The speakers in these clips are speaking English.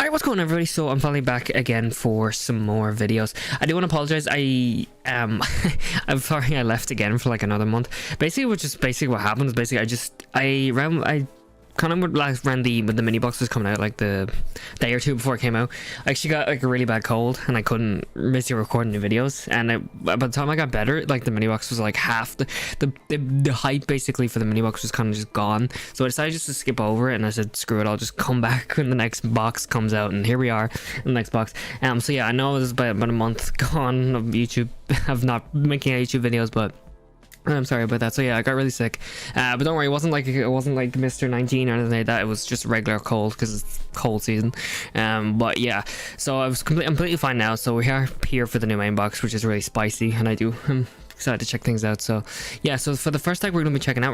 Alright, what's going on, everybody? So I'm finally back again for some more videos. I do want to apologize. I'm sorry I left again for like another month. Basically, what happened is basically I kind of ran when the mini box was coming out, like the day or two before it came out. I actually got like a really bad cold and I couldn't miss recording the videos, and by the time I got better, like the mini box was like half the hype basically for the mini box was kind of just gone. So I decided just to skip over it, and I said screw it, I'll just come back when the next box comes out, and here we are in the next box. So yeah, I know it was about a month gone of YouTube of not making YouTube videos, but I'm sorry about that. So yeah, I got really sick, but don't worry, it wasn't like Mr. 19 or anything like that. It was just regular cold because it's cold season. But yeah, so I'm completely fine now. So we are here for the new main box, which is really spicy, and I'm excited to check things out. So yeah, so for the first deck we're going to be checking out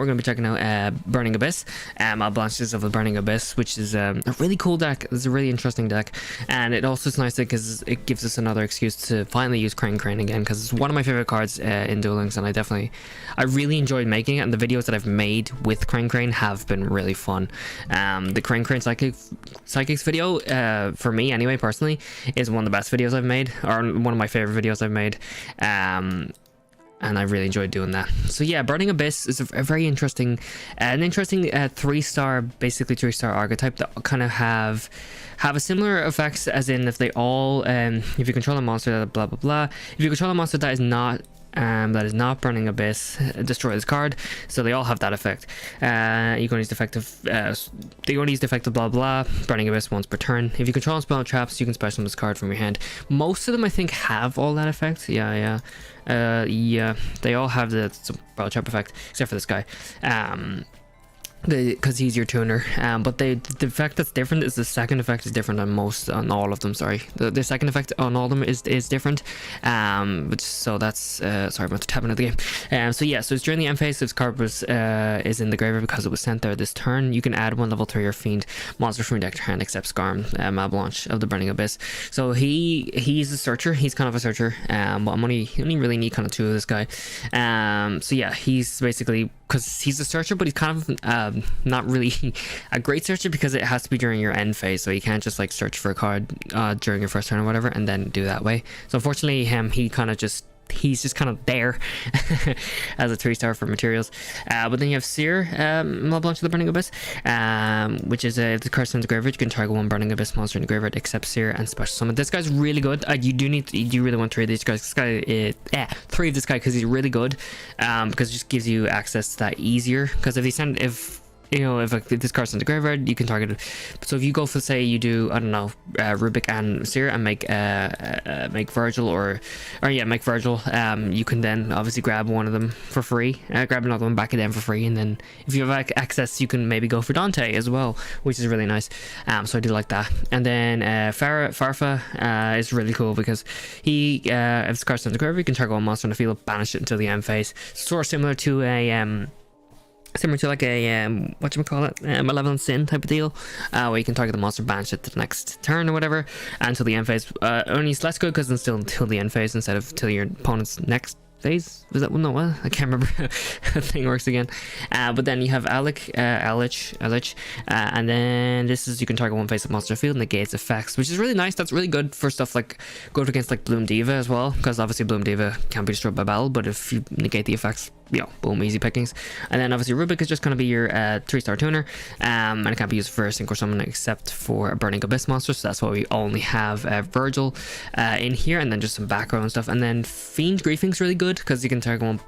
Burning Abyss, Aromages of the Burning Abyss, which is a really cool deck. It's a really interesting deck, and it also is nice because it gives us another excuse to finally use Crane again, because it's one of my favorite cards in Duel Links, and I really enjoyed making it, and the videos that I've made with Crane have been really fun. The Crane Psychics video, for me anyway, personally, is one of the best videos I've made, or one of my favorite videos I've made. And I really enjoyed doing that. So yeah, Burning Abyss is a very interesting, three-star archetype that kind of have a similar effects, as in if they all, if you control a monster that blah blah blah, if you control a monster that is not Burning Abyss, destroy this card. So they all have that effect. You can use defective, blah blah. Burning Abyss once per turn. If you control spell traps, you can special this card from your hand. Most of them, I think, have all that effect. Yeah, they all have the spell trap effect, except for this guy. Because he's your tuner, but the effect that's different is the second effect is different on all of them. Sorry, the second effect on all of them is different. So that's sorry about the tapping of the game. So yeah, so it's during the end phase. If this card is in the graveyard because it was sent there this turn, you can add one level 3 or fiend monster from your deck to hand except Scarm, Avalanche of the Burning Abyss. So he's a searcher. He's kind of a searcher. But I only really need kind of 2 of this guy. So yeah, he's basically, because he's a searcher, but he's kind of not really a great searcher because it has to be during your end phase, so you can't just like search for a card during your first turn or whatever and then do that way. So unfortunately he's just kind of there as a 3-star for materials. But then you have Seer, Avalanche of the Burning Abyss, which is if the card sends to graveyard, you can target one Burning Abyss monster in the graveyard except Seer and special summon. This guy's really good. You really want 3 of these guys. 3 of this guy because he's really good, because it just gives you access to that easier. Because if this card's in the graveyard, you can target it. So if you go for, say, you do, I don't know, Rubik and Seer and make Virgil make Virgil, you can then obviously grab one of them for free, grab another one back again for free, and then if you have access, you can maybe go for Dante as well, which is really nice. So I do like that. And then Farfa is really cool because if this card's in the graveyard, you can target one monster on the field, banish it until the end phase. Sort of similar to like a Malevolent Sin type of deal, where you can target the monster, banish it to the next turn or whatever until the end phase. Only it's less good because it's still until the end phase instead of till your opponent's next phase. Was that one? No, what? I can't remember how the thing works again. But then you have Alich, and then this is, you can target one face of monster field and negates effects, which is really nice. That's really good for stuff like go against like Bloom Diva as well, because obviously Bloom Diva can't be destroyed by battle, but if you negate the effects, boom, easy pickings. And then obviously Rubik is just going to be your 3-star tuner, and it can't be used for synchro summon except for a Burning Abyss monster, so that's why we only have Virgil in here, and then just some background stuff. And then Fiend Griefing's really good because you can target one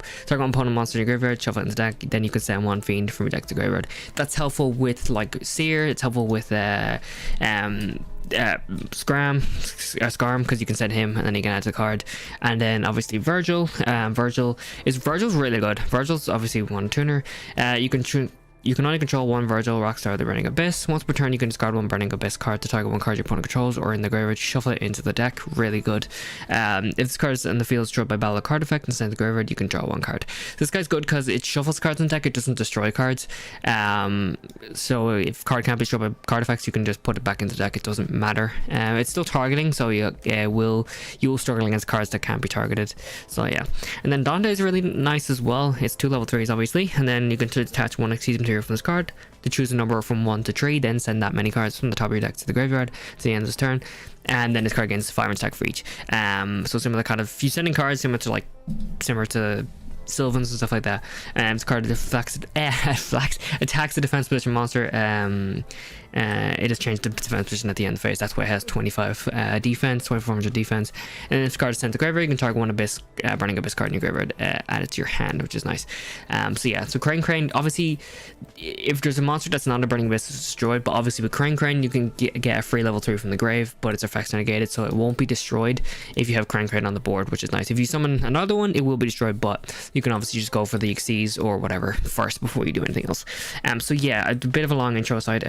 opponent monster in your graveyard, shuffle it into deck, then you can send one Fiend from your deck to graveyard. That's helpful with like Seer. It's helpful with Scarm, because you can send him and then you can add to the card. And then obviously Virgil's really good. Virgil's obviously one tuner. You can only control one Virgil, Rockstar of the Burning Abyss. Once per turn, you can discard one Burning Abyss card to target one card your opponent controls or in the graveyard, shuffle it into the deck. Really good. If this card is in the field destroyed by battle card effect and sent to the graveyard, you can draw one card. This guy's good because it shuffles cards in the deck, it doesn't destroy cards. So if card can't be destroyed by card effects, you can just put it back into the deck, it doesn't matter. It's still targeting, so you'll struggle against cards that can't be targeted. So yeah. And then Dante is really nice as well. It's 2 level 3s obviously, and then you can attach one Exceedum to here from this card to choose a number from 1 to 3, then send that many cards from the top of your deck to the graveyard to the end of this turn, and then this card gains 5 attack for each. So similar kind of, if you sending cards similar to Sylvans and stuff like that. This card attacks the defense position monster. It has changed the defense position at the end phase. That's why it has 25 defense, 2400 defense. And if this card is sent to graveyard, you can target one Abyss, Burning Abyss card in your graveyard, add it to your hand, which is nice. So yeah, so Crane, obviously, if there's a monster that's not a Burning Abyss, it's destroyed. But obviously with Crane, you can get a free level 3 from the grave, but its effects are negated, so it won't be destroyed if you have Crane on the board, which is nice. If you summon another one, it will be destroyed, but you can obviously just go for the Xyz or whatever first before you do anything else. So yeah, a bit of a long intro side.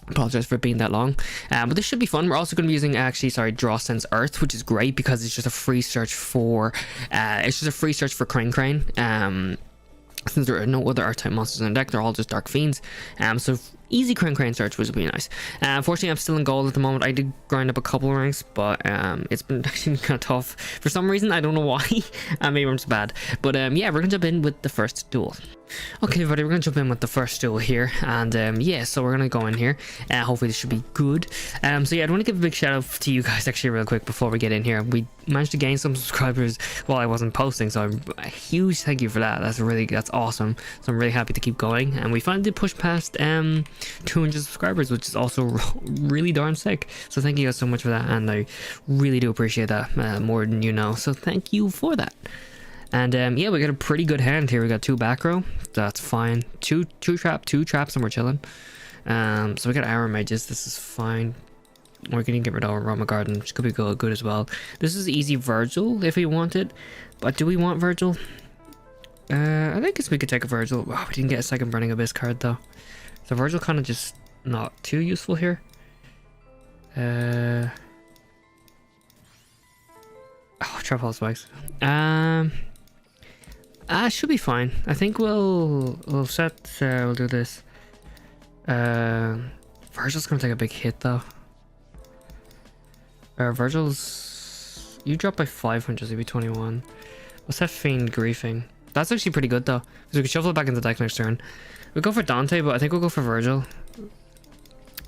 Apologize for being that long, but this should be fun. We're also going to be using Draw Sense Earth, which is great because it's just a free search for Crane. Since there are no other Earth type monsters in the deck, they're all just Dark Fiends. So easy Crane search would be nice. Unfortunately, I'm still in gold at the moment. I did grind up a couple of ranks, but it's been actually kind of tough for some reason. I don't know why. Maybe I'm just bad. But yeah, we're gonna jump in with the first duel. Okay, everybody, we're gonna jump in with the first duel here, and yeah, so we're gonna go in here. Hopefully this should be good. So yeah, I want to give a big shout out to you guys actually real quick before we get in here. We managed to gain some subscribers while I wasn't posting, so a huge thank you for that. That's awesome. So I'm really happy to keep going, and we finally did push past 200 subscribers, which is also really darn sick. So thank you guys so much for that, and I really do appreciate that more than you know. So thank you for that. And yeah, we got a pretty good hand here. We got 2 back row, that's fine. Two traps, and we're chilling. So we got Aromages, this is fine. We're gonna get rid of Aromages, which could be good as well. This is easy Virgil if we want it, but do we want Virgil? I guess we could take a Virgil. Wow, we didn't get a second Burning Abyss card though, so Virgil kind of just not too useful here. Oh, Trap Hall Spikes. Should be fine. I think we'll do this. Virgil's gonna take a big hit though. Virgil's, you drop by 500, so it'll be 21. What's that Fiend Griefing? That's actually pretty good though, because we can shuffle it back into the deck next turn. We'll go for Dante, but I think we'll go for Virgil.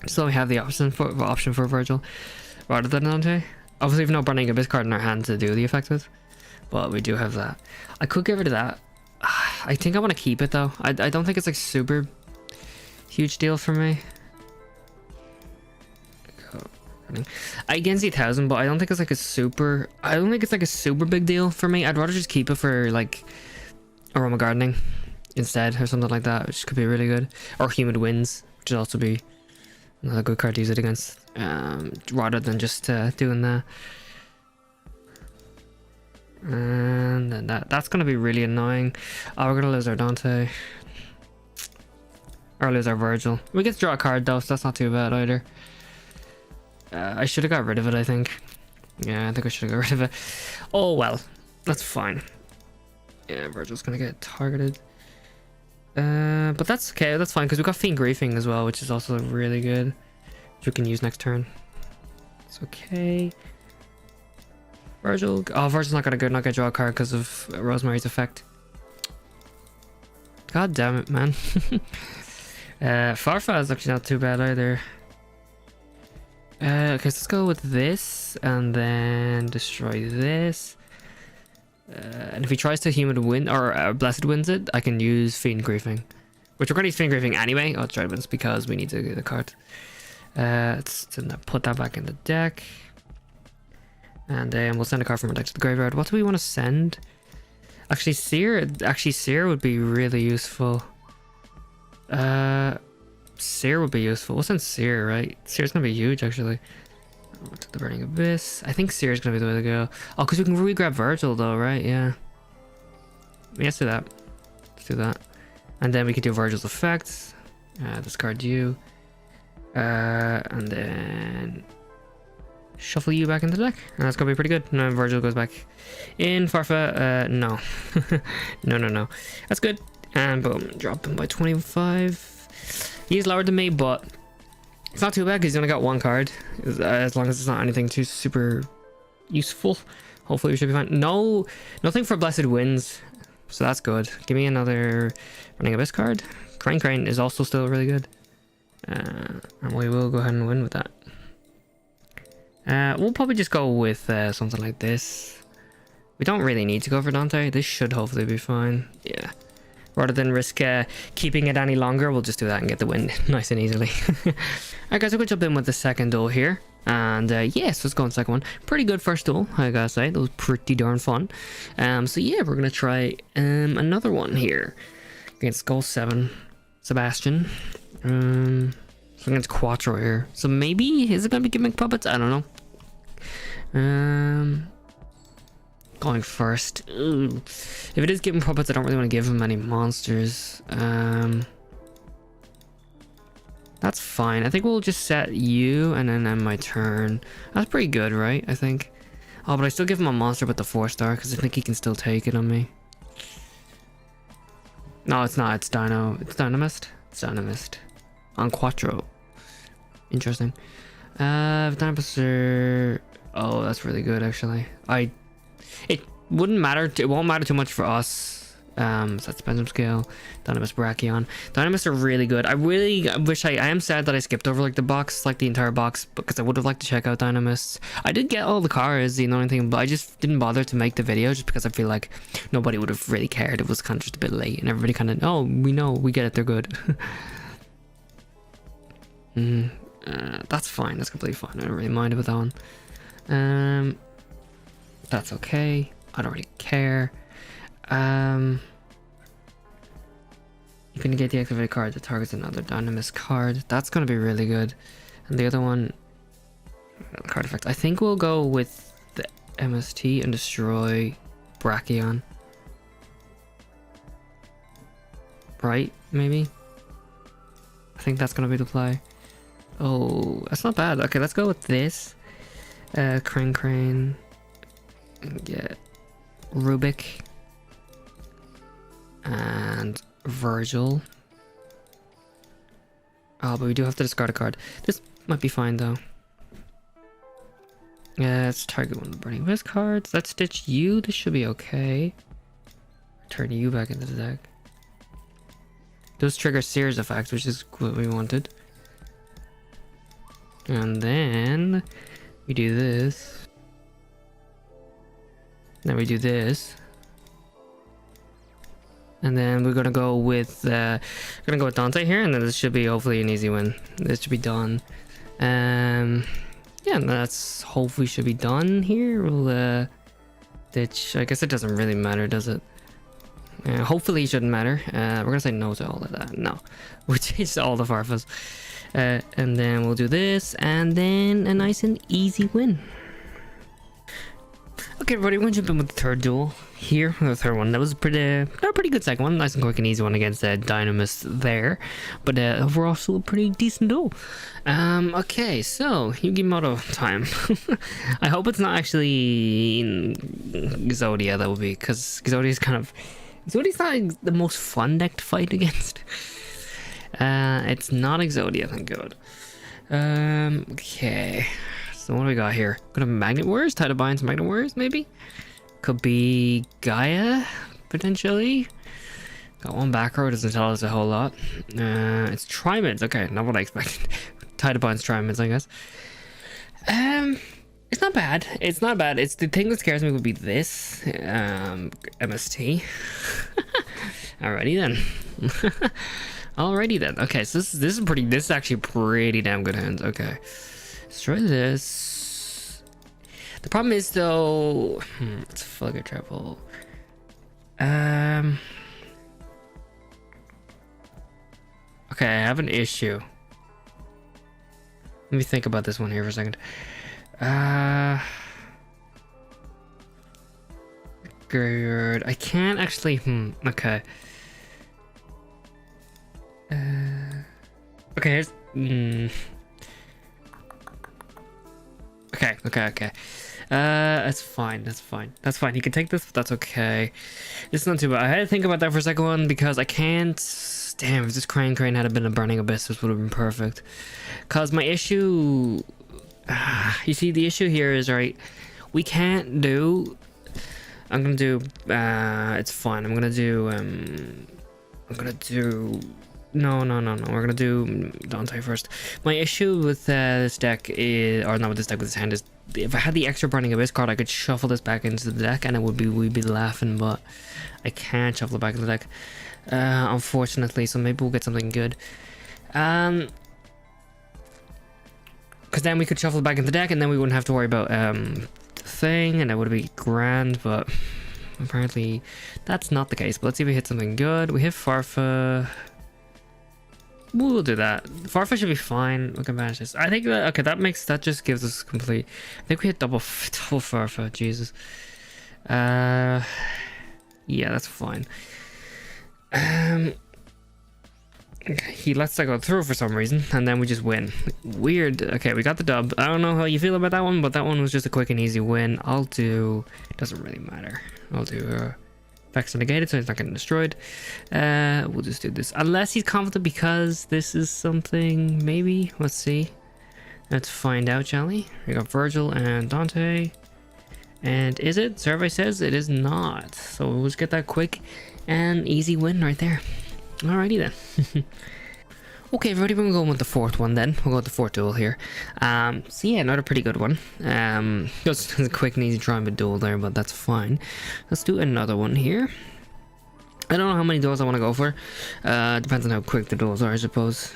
So we have the option for Virgil rather than Dante. Obviously, we've no Burning Abyss card in our hand to do the effect with, but we do have that. I could get rid of that. I think I want to keep it though. I don't think it's like super huge deal for me. I can see 1000, but I don't think it's like a super. I don't think it's like a super big deal for me. I'd rather just keep it for like Aroma Gardening instead, or something like that, which could be really good. Or Humid Winds, which would also be another good card to use it against, rather than just doing that. And then that's gonna be really annoying. Oh, we're gonna lose our Dante, or lose our Virgil. We get to draw a card though, so that's not too bad either. I should have got rid of it, I think. Yeah, I think I should have got rid of it. Oh well, that's fine. Yeah, Virgil's gonna get targeted. But that's okay, that's fine, because we got Fiend Griefing as well, which is also really good, which we can use next turn. It's okay. Virgil, oh, Virgil's not gonna draw a card because of Rosemary's effect. God damn it, man. Farfa is actually not too bad either. Okay, so let's go with this and then destroy this. And if he tries to Humid Wind or Blessed Winds it, I can use Fiend Griefing, which we're going to use Fiend Griefing anyway. Oh, Triamids, because we need to get the card. Let's put that back in the deck, and then we'll send a card from our deck to the graveyard. What do we want to send? Actually, Seer would be really useful. Seer would be useful. We'll send Seer, right? Seer's gonna be huge, actually. To the Burning Abyss. I think Seer's gonna be the way to go. Oh, because we can re-grab Virgil, though, right? Yeah. Let's do that. Let's do that. And then we can do Virgil's effects. Discard you. And then shuffle you back into the deck. And that's gonna be pretty good. And then Virgil goes back in. Farfa, no. No. That's good. And boom, drop him by 25. He's lower than me, but it's not too bad because he's only got 1 card. As long as it's not anything too super useful. Hopefully we should be fine. No, nothing for Blessed Winds, so that's good. Give me another Burning Abyss card. Crane is also still really good. And we will go ahead and win with that. We'll probably just go with something like this. We don't really need to go for Dante. This should hopefully be fine. Yeah. Rather than risk keeping it any longer, we'll just do that and get the win nice and easily. Alright guys, we're going to jump in with the second duel here. And yes, let's go on the second one. Pretty good first duel, I gotta say. That was pretty darn fun. So yeah, we're going to try another one here. Against Goal 7, Sebastian. So against Quattro here. So maybe, is it going to be gimmick puppets? I don't know. Going first. Ooh. If it is giving puppets, I don't really want to give him any monsters. That's fine. I think we'll just set you and then end my turn. That's pretty good, right? I think. Oh, but I still give him a monster with the 4-star because I think he can still take it on me. No, it's not. It's Dino. It's Dinomist. It's Dinomist. On Quattro. Interesting. Dinobuster. Oh, that's really good actually. It wouldn't matter. It won't matter too much for us. So that's Spectrum Scale, Dinomist Brachion. Dinomists are really good. I really wish I am sad that I skipped over like the box, like the entire box, because I would have liked to check out Dinomists. I did get all the cards, the only thing, but I just didn't bother to make the video just because I feel like nobody would have really cared. It was kind of just a bit late, and everybody kind of, oh, we know, we get it, they're good. That's fine. That's completely fine. I don't really mind about that one. That's okay. I don't really care. You can get the activated card that targets another Dinomist card. That's going to be really good. And the other one, card effect. I think we'll go with the MST and destroy Brachion. Right? Maybe? I think that's going to be the play. Oh, that's not bad. Okay, let's go with this. Crane. Get Rubik. And Virgil. Oh, but we do have to discard a card. This might be fine though. Yeah, let's target one of the Burning Mist cards. Let's ditch you. This should be okay. Turn you back into the deck. Those trigger Sears effects, which is what we wanted. And then we do this. Then we do this. And then we're gonna go with Dante here, and then this should be hopefully an easy win. This should be done. Yeah, and that's hopefully should be done here. We'll ditch. I guess it doesn't really matter, does it? Hopefully it shouldn't matter. We're gonna say no to all of that. No, which is all the Farfas. And then we'll do this, and then a nice and easy win. Okay, everybody, we're gonna jump in with the third duel here. The third one, that was a pretty good second one, nice and quick and easy one against Dinomists there, but overall still a pretty decent duel. Okay, so Yugioh time. I hope it's not actually Exodia. That would be, because Exodia's not the most fun deck to fight against. It's not Exodia, thank God. Okay. So what do we got here? Got a Magnet Warriors, Tidebinds, Magnet Warriors, maybe? Could be Gaia, potentially. Got one back row, doesn't tell us a whole lot. It's Triamids, okay, not what I expected. Tidebinds, Triamids, I guess. It's not bad. It's not bad. It's the thing that scares me would be this. MST. Alrighty then. Alrighty then. Okay, so this is actually pretty damn good hands. Okay. Let's try this. The problem is though, it's Fugger Travel. Okay, I have an issue. Let me think about this one here for a second. Good. I can't actually. Okay. Okay. Here's. Okay. That's fine. That's fine. He can take this, but that's okay. It's not too bad. I had to think about that for a second one because I can't. Damn, if this Crane had been a Burning Abyss, this would have been perfect. Cause my issue. You see, the issue here is, right, we can't do. I'm gonna do. It's fine. I'm gonna do No. We're gonna do Dante first. My issue with this deck is, or not with this deck, with this hand is, if I had the extra Burning Abyss card, I could shuffle this back into the deck, and it would be, we'd be laughing. But I can't shuffle it back into the deck, unfortunately. So maybe we'll get something good. Because then we could shuffle it back into the deck, and then we wouldn't have to worry about the thing, and that would be grand. But apparently that's not the case. But let's see if we hit something good. We hit Farfa. We'll do that. Farfa should be fine. We can manage this. I think that, okay, that just gives us complete. I think we hit double Farfa. Jesus. Yeah, that's fine. Okay, he lets that go through for some reason, and then we just win. Weird. Okay, we got the dub. I don't know how you feel about that one, but that one was just a quick and easy win. I'll do, doesn't really matter. I'll do effects negated, so he's not getting destroyed. We'll just do this, unless he's confident, because this is something, maybe. Let's see. Let's find out, shall we? We got Virgil and Dante, and is it? Survey says it is not, so we'll just get that quick and easy win right there. Alrighty then. Okay, everybody, we're going with the fourth one then. We'll go with the fourth duel here. So yeah, another pretty good one. Just a quick and easy Triamid duel there, but that's fine. Let's do another one here. I don't know how many duels I want to go for. Depends on how quick the duels are, I suppose.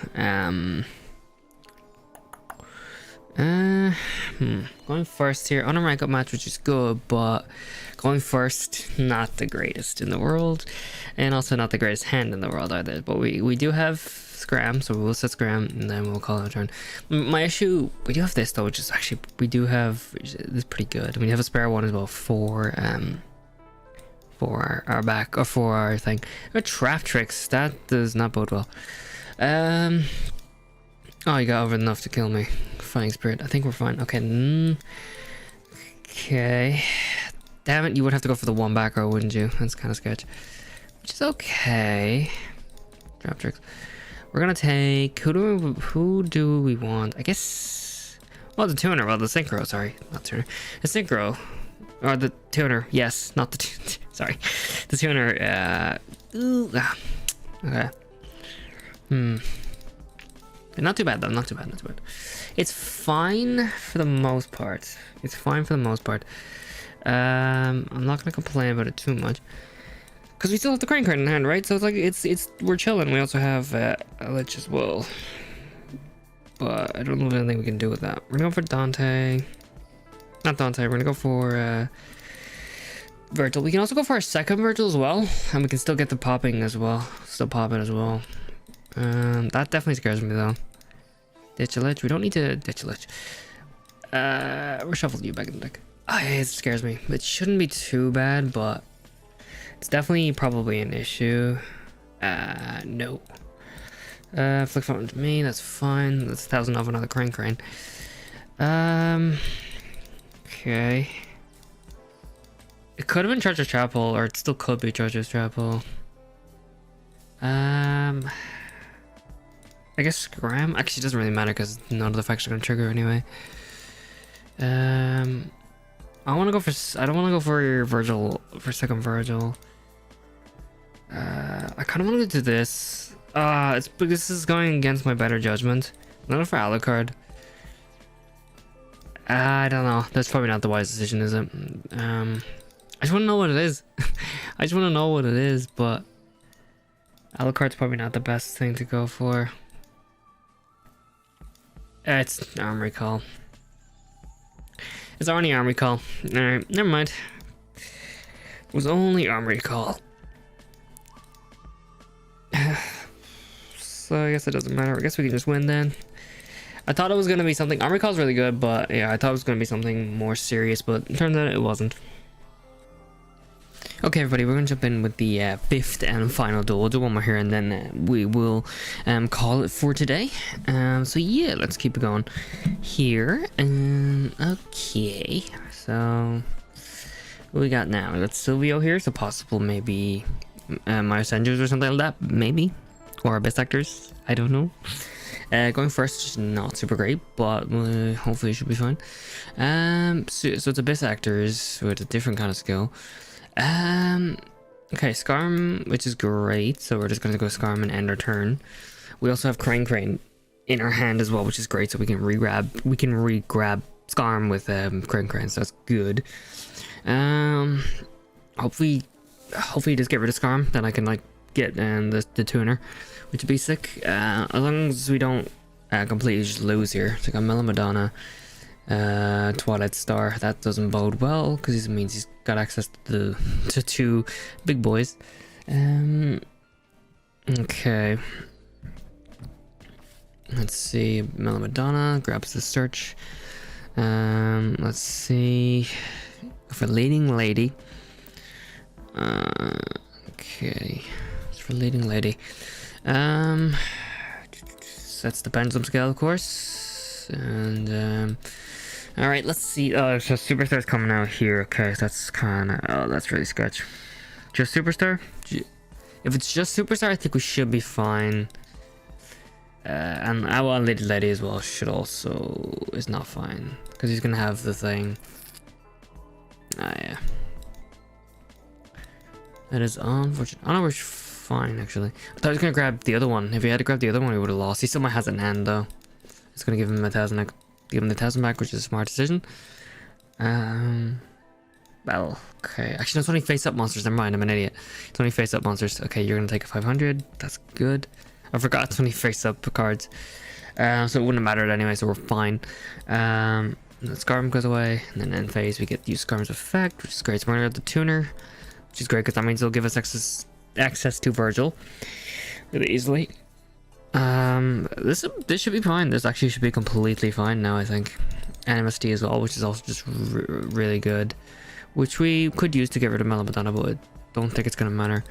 Going first here on a rank up match, which is good, but going first, not the greatest in the world, and also not the greatest hand in the world either. But we do have Scram, so we'll set Scram, and then we'll call it a turn. My issue, we do have this though, which is actually, we do have, this is pretty good. We have a spare one as well for our back, or for our thing. Trap Tricks, that does not bode well. Oh, you got over enough to kill me. Fighting Spirit. I think we're fine. Okay. Okay. Damn it, you would have to go for the one back row, wouldn't you? That's kind of sketch. Which is okay. Drop Tricks. We're gonna take... Who do we want? I guess... Well, the tuner. Well, the synchro. Sorry. Not tuner. The synchro. Or the tuner. Yes. Not the... Sorry. The tuner. Okay. Not too bad though, not too bad. It's fine for the most part. I'm not gonna complain about it too much, because we still have the Crane card in hand, right? So it's like, we're chilling. We also have a Lich as well, but I don't know if anything we can do with that. We're gonna go for Dante. Not Dante, we're gonna go for Virgil. We can also go for our second Virgil as well, and we can still get the popping as well. That definitely scares me though. Ditch a Lich. We don't need to ditch a Lich. We're shuffling you back in the deck. It scares me. It shouldn't be too bad, but it's definitely probably an issue. No. Flick Fountain to me, that's fine. That's 1,000 of another Crane. Okay. It could have been Treasure Chapel, or it still could be Treasure Chapel. I guess Scram? Actually, it doesn't really matter because none of the effects are going to trigger anyway. I don't want to go for Virgil, for second Virgil. I kind of want to do this. This is going against my better judgment. I'm going for Alucard. I don't know. That's probably not the wise decision, is it? I just want to know what it is. But Alucard's probably not the best thing to go for. It's Armory call. It's only Armory call. Alright, never mind. It was only Armory call. So I guess it doesn't matter. I guess we can just win then. I thought it was going to be something... Armory call's really good, but yeah, I thought it was going to be something more serious, but it turns out it wasn't. Okay, everybody, we're going to jump in with the fifth and final duel. We'll do one more here, and then we will call it for today. So yeah, let's keep it going here. Okay, so what we got now? We got Silvio here, so possible maybe my Ascenders or something like that, maybe, or Abyss Actors. I don't know. Going first is not super great, but hopefully it should be fine. So it's Abyss Actors with a different kind of skill. Okay, Scarm, which is great, so we're just gonna go Scarm and end our turn. We also have Crane in our hand as well, which is great. So we can re-grab Scarm with Crane, so that's good. Hopefully just get rid of Scarm, then I can like get the tuner, which would be sick. As long as we don't completely just lose here. So I got Mellow Madonna, Twilight Star. That doesn't bode well because it means he's got access to two big boys. Okay. Let's see. Mellow Madonna grabs the search. Let's see. For Leading Lady. Okay. It's for Leading Lady. That's the pendulum scale, of course. And alright, let's see. Oh, so Superstar's coming out here. Okay, that's kinda, oh, that's really sketch. Just Superstar? If it's just Superstar, I think we should be fine. And I want Lady Lady as well, should also is not fine. Because he's gonna have the thing. Ah, yeah. That is unfortunate. Oh no, we're fine actually. I thought he was gonna grab the other one. If he had to grab the other one, he would have lost. He still might have it in hand though. It's gonna give him 1,000. Give him the 1,000 back, which is a smart decision. Well, okay. Actually, no, it's only face-up monsters. Never mind, I'm an idiot. It's only face-up monsters. Okay, you're gonna take a 500. That's good. I forgot it's only face-up cards. So it wouldn't have mattered anyway, so we're fine. The Scarm goes away, and then end phase we get use Scarm's effect, which is great. So we're gonna get the tuner, which is great because that means it'll give us access to Virgil really easily. This should be fine. This actually should be completely fine now, I think. NMSD as well, which is also just really good, which we could use to get rid of Mellow Madonna, but I don't think it's gonna matter.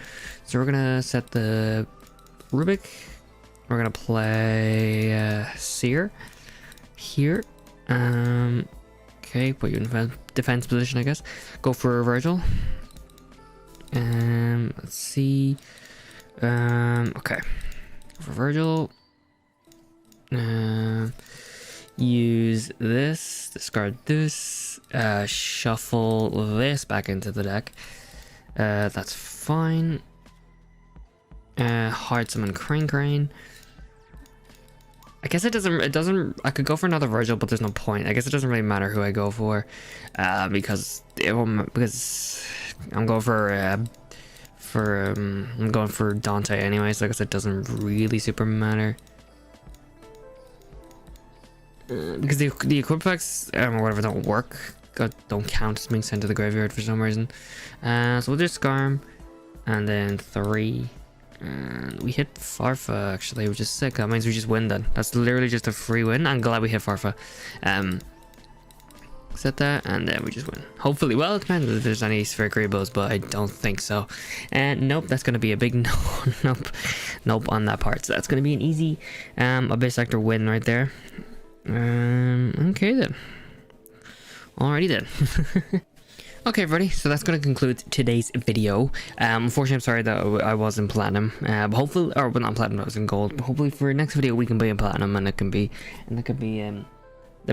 So we're gonna set the Rubik. We're gonna play Seer here. Okay, put you in defense position, I guess. Go for Virgil. Let's see. Okay. For Virgil. Use this. Discard this. Shuffle this back into the deck. That's fine. Hard summon Crane. I guess it doesn't, I could go for another Virgil, but there's no point. I guess it doesn't really matter who I go for, because I'm going I'm going for Dante anyway, so I guess it doesn't really super matter. Because the equip effects, or whatever, don't work, don't count as being sent to the graveyard for some reason. So we'll do Scarm, and then 3. And we hit Farfa actually, which is sick. That means we just win then. That's literally just a free win. I'm glad we hit Farfa. Set that, and then we just win. Hopefully. Well, it depends if there's any spheric rainbows, but I don't think so. And nope, that's gonna be a big no. Nope on that part. So that's gonna be an easy Abyss Sector win right there. Okay then. Alrighty then. Okay, everybody, so that's going to conclude today's video. Unfortunately, I'm sorry that I was in platinum, but hopefully, or well, not platinum, I was in gold. But hopefully, for next video, we can be in platinum, and that'd be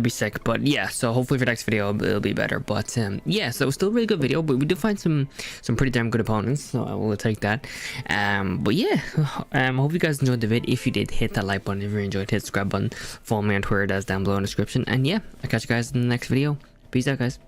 sick. But yeah, so hopefully for next video, it'll be better. But yeah, so it was still a really good video, but we did find some pretty damn good opponents, so I will take that. But yeah, hope you guys enjoyed the vid. If you did, hit that like button. If you enjoyed, hit the subscribe button. Follow me on Twitter, that's down below in the description. And yeah, I'll catch you guys in the next video. Peace out, guys.